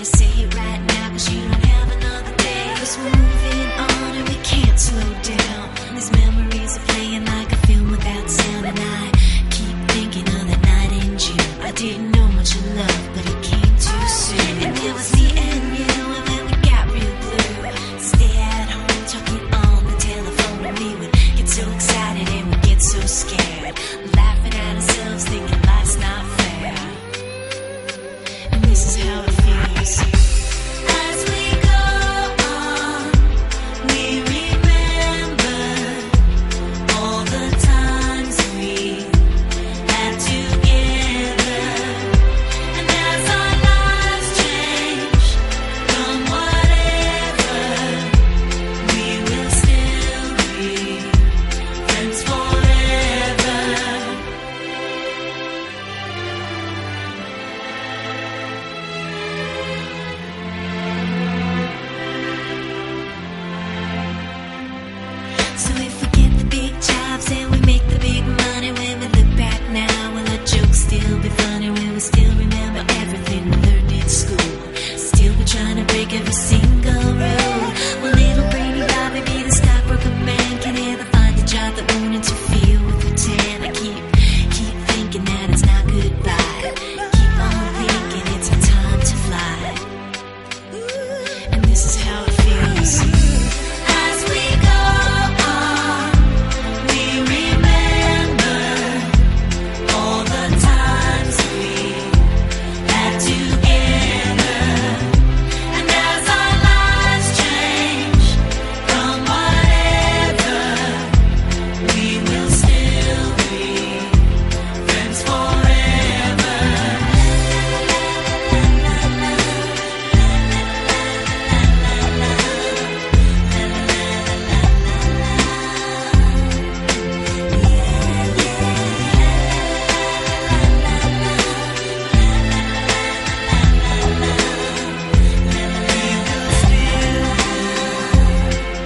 better say it right now, 'cause you don't have another day. 'Cause we're moving on and we can't slow down. These memories are playing like a film without sound. And I keep thinking of that night in June. I didn't know much of love, but it came too soon. And it was me and you, and then we got real blue. Stay at home talking on the telephone, and we would get so excited and we'd get so scared, laughing at ourselves, thinking life's not fair. And this is how it feels. As we go on, we remember all the times we had together. And as our lives change from whatever, we will still be friends forever. So if we get the big jobs and we make the big money, when we look back now, will our jokes still be funny? Will we still remember everything we learned in school? Still be trying to break every single rule? Will little brainy Bobby be the stockbroker man? Can he ever find a job that won't interfere with the tan? I keep thinking that it's not goodbye. Keep on thinking it's our time to fly. And this is how it feels. As we go on, we remember all the times we had together. And as our lives change from whatever, we will still be friends forever.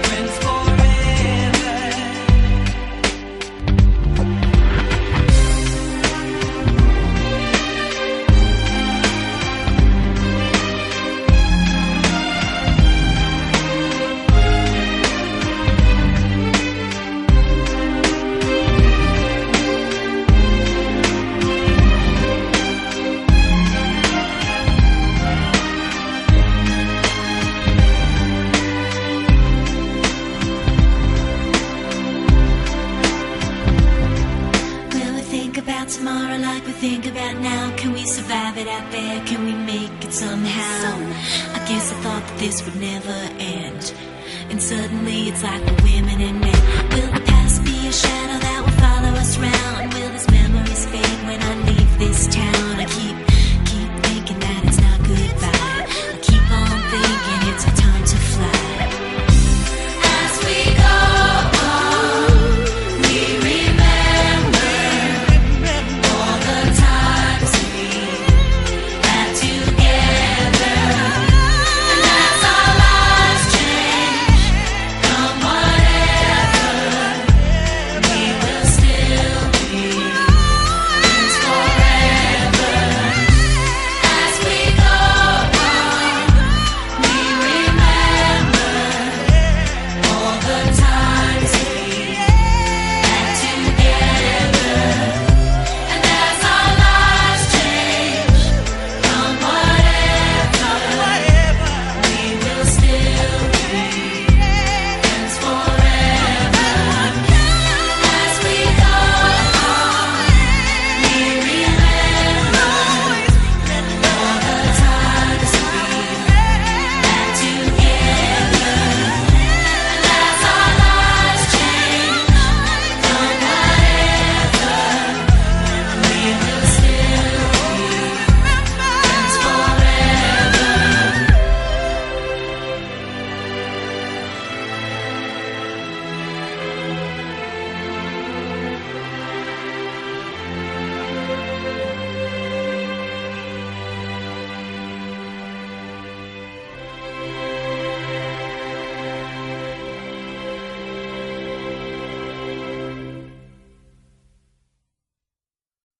Friends Will we think about tomorrow like we think about now? Can we survive it out there? Can we make it somehow? I guess I thought that this would never end, and suddenly it's like the women and men. Will the past be a shadow that will follow us round? Will these memories fade when I leave this town?